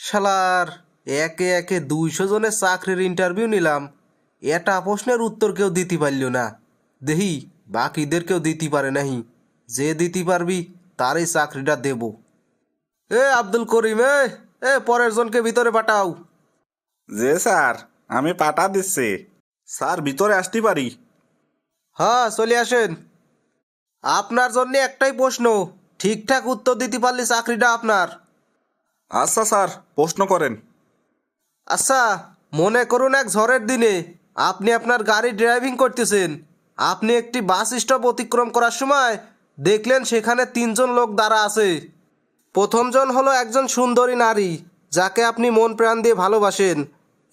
শালার, একে একে 200 জনের চাকরির ইন্টারভিউ নিলাম, এটা প্রশ্নের উত্তর কেউ দিতে পারল না। দেখি বাকিদের কেউ দিতে পারে নাহি। যে দিতে পারবি তারই চাকরিটা দেব। এ আব্দুল করিম, পরের জনকে ভিতরে পাঠাও। যে স্যার, আমি পাঠা দিচ্ছি। স্যার, ভিতরে আসতে পারি? হ্যাঁ, চলে আসেন। আপনার জন্য একটাই প্রশ্ন, ঠিকঠাক উত্তর দিতে পারলে চাকরিটা আপনার। আচ্ছা স্যার, প্রশ্ন করেন। আচ্ছা, মনে করুন এক ঝড়ের দিনে আপনি আপনার গাড়ি ড্রাইভিং করতেছেন। আপনি একটি বাস স্টপ অতিক্রম করার সময় দেখলেন সেখানে 3জন লোক দাঁড়া আছে। প্রথমজন হলো একজন সুন্দরী নারী যাকে আপনি মন প্রাণ দিয়ে ভালোবাসেন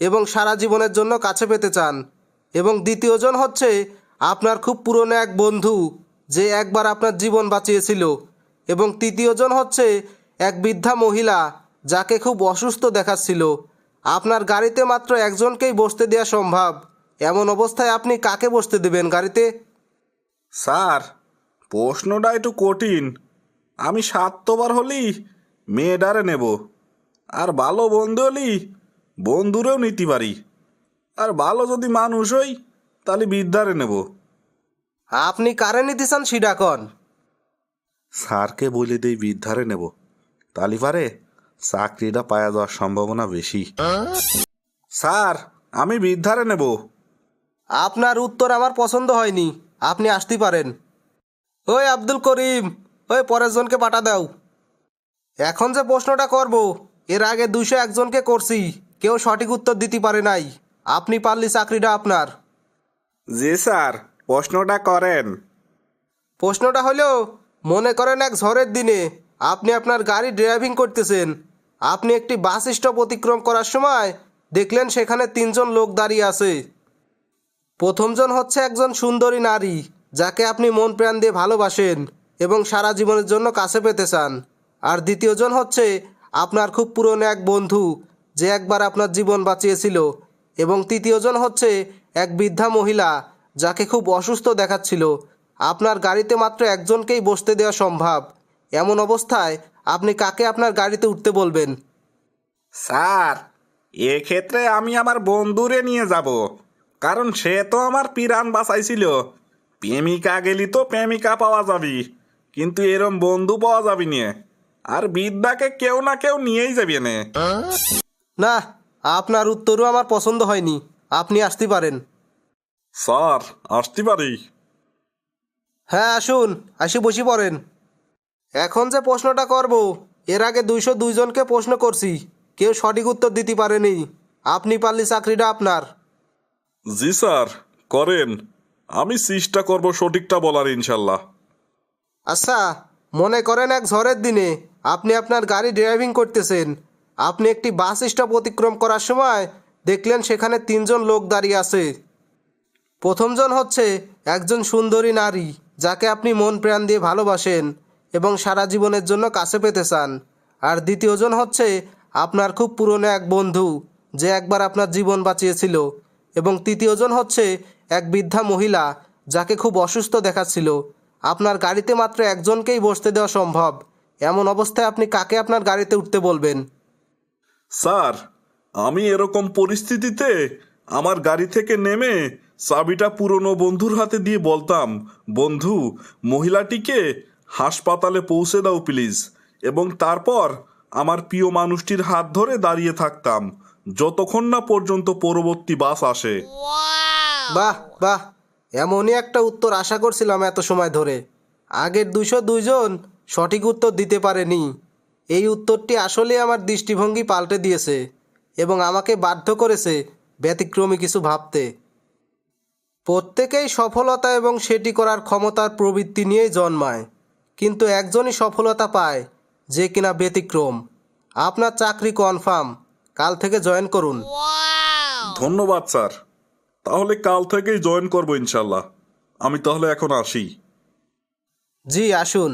এবং সারা জীবনের জন্য কাছে পেতে চান। এবং দ্বিতীয়জন হচ্ছে আপনার খুব পুরনো এক বন্ধু যে একবার আপনার জীবন বাঁচিয়েছিল। এবং তৃতীয়জন হচ্ছে এক বৃদ্ধা মহিলা যাকে খুব অসুস্থ দেখাচ্ছিল। আপনার গাড়িতে মাত্র একজনকেই বসতে দেওয়া সম্ভব। এমন অবস্থায় আপনি কাকে বসতে দেবেন গাড়িতে? স্যার, প্রশ্নটা একটু কঠিন। আমি স্বার্থপর হলি মেয়েটারে নেব, আর ভালো বন্ধু হলি বন্ধুরেও নিতে পারি, আর ভালো যদি মানুষ হই তাহলে বৃদ্ধারে নেব। আপনি কারে নিতে চান সেটা কন। স্যারকে বলে দেই বৃদ্ধারে নেব, তাহলে পারে চাকরিটা পাওয়া যাওয়ার সম্ভাবনা বেশি। স্যার, আমি বৃদ্ধারে নেব। আপনার উত্তর আমার পছন্দ হয়নি, আপনি আসতে পারেন। ওই আব্দুল করিম, ওই পরের জনকে পাঠা দাও। এখন যে প্রশ্নটা করব, এর আগে 201 জনকে করছি, কেউ সঠিক উত্তর দিতে পারে নাই। আপনি পারলে চাকরিটা আপনার। জি স্যার, প্রশ্নটা করেন। প্রশ্নটা হলো, মনে করেন এক ঝড়ের দিনে আপনি আপনার গাড়ি ড্রাইভিং করতেছেন। আপনি একটি বাস স্টপ অতিক্রম করার সময় দেখলেন সেখানে 3জন লোক দাঁড়িয়ে আছে। প্রথমজন হচ্ছে একজন সুন্দরী নারী যাকে আপনি মন প্রাণ দিয়ে ভালোবাসেন এবং সারা জীবনের জন্য কাছে পেতে চান। আর দ্বিতীয়জন হচ্ছে আপনার খুব পুরনো এক বন্ধু যে একবার আপনার জীবন বাঁচিয়েছিল। এবং তৃতীয়জন হচ্ছে এক বৃদ্ধা মহিলা যাকে খুব অসুস্থ দেখাচ্ছিল। আপনার গাড়িতে মাত্র একজনকেই বসতে দেওয়া সম্ভব। এমন অবস্থায় আপনি কাকে আপনার গাড়িতে উঠতে বলবেন? স্যার, এক্ষেত্রে আমি আমার বন্ধুরে নিয়ে যাব, কারণ সে তো আমার পিরান বাঁচাইছিল। প্রেমিকা গেলি তো প্রেমিকা পাওয়া যাবি, কিন্তু এরম বন্ধু পাওয়া যাবি নিয়ে। আর বিদ্যাকে কেউ না কেউ নিয়েই যাবি নে। না, আপনার উত্তরও আমার পছন্দ হয়নি, আপনি আসতে পারেন। স্যার, আসতে পারি? হ্যাঁ, আসুন, আসি বসি পড়েন। এখন যে প্রশ্নটা করব, এর আগে 202 জনকে প্রশ্ন করছি, কেউ সঠিক উত্তর দিতে পারেনি। আপনি পারলে চাকরিটা আপনার। জি স্যার, করেন। আমি চেষ্টা করব সঠিকটা বলার, ইনশাল্লাহ। আচ্ছা, মনে করেন এক ঝড়ের দিনে আপনি আপনার গাড়ি ড্রাইভিং করতেছেন। আপনি একটি বাস স্টপ অতিক্রম করার সময় দেখলেন সেখানে 3জন লোক দাঁড়িয়ে আছে। প্রথমজন হচ্ছে একজন সুন্দরী নারী যাকে আপনি মন প্রাণ দিয়ে ভালোবাসেন এবং সারা জীবনের জন্য কাছে পেতে চান। আর দ্বিতীয়জন হচ্ছে আপনার খুব পুরনো এক বন্ধু যে একবার আপনার জীবন বাঁচিয়েছিল। এবং তৃতীয়জন হচ্ছে এক বৃদ্ধা মহিলা যাকে খুব অসুস্থ দেখাচ্ছিল। আপনার গাড়িতে মাত্র একজনকেই বসতে দেওয়া সম্ভব। এমন অবস্থায় আপনি কাকে আপনার গাড়িতে উঠতে বলবেন? স্যার, আমি এরকম পরিস্থিতিতে আমার গাড়ি থেকে নেমে চাবিটা পুরনো বন্ধুর হাতে দিয়ে বলতাম, বন্ধু, মহিলাটিকে হাসপাতালে পৌঁছে দাও প্লিজ। এবং তারপর আমার প্রিয় মানুষটির হাত ধরে দাঁড়িয়ে থাকতাম যতক্ষণ না পর্যন্ত পরবর্তী বাস আসে। বাহ বাহ, এমনই একটা উত্তর আশা করছিলাম এত সময় ধরে। আগের 202 জন সঠিক উত্তর দিতে পারেনি। এই উত্তরটি আসলে আমার দৃষ্টিভঙ্গি পাল্টে দিয়েছে এবং আমাকে বাধ্য করেছে ব্যতিক্রমী কিছু ভাবতে। প্রত্যেকেই সফলতা এবং সেটি করার ক্ষমতার প্রবৃত্তি নিয়েই জন্মায়, কিন্তু একজনই সফলতা পায় যে কিনা ব্যতিক্রম। আপনার চাকরি কনফার্ম, কাল থেকে জয়েন করুন। ধন্যবাদ স্যার, তাহলে কাল থেকেই জয়েন করবো ইনশাল্লাহ। আমি তাহলে এখন আসি। জি, আসুন।